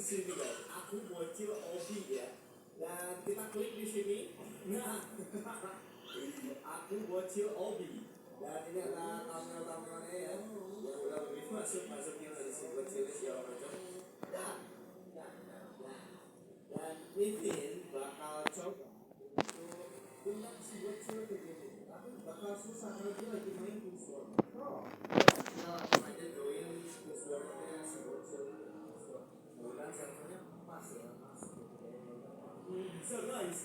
sini guys. Aku bocil Obi ya. Dan kita klik di sini. Nah, aku bocil Obi. Dan ini ada thumbnail-thumbnailnya ya. Yang udah lebih masukin dari si bocil segala macam. Dan Vivin bakal coba untuk undang si bocil ke sini. Tapi bakal susah karena dia lagi main Kusworm Pro. Kita langsung aja join Kuswormnya si bocil. Mudah-mudahan servernya pas ya, masuk. Bisa guys.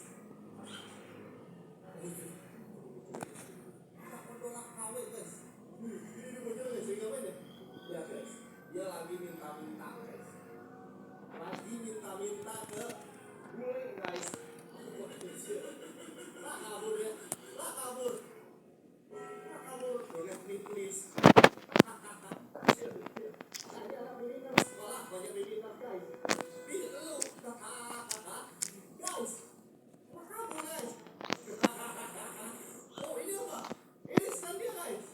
Kita tolak KW guys. Ini bocil guys, saya ngapain ya? Ya guys, dia lagi minta-minta guys. Lagi minta-minta ke gue guys. Lah kabur ya. Lah kabur. Lah kabur. Don't let me please. Saya anak militer sekolah banyak militer guys. Ini lu. Guys. Lah kabur guys. Oh ini apa? Ini stand dia guys.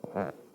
Oke.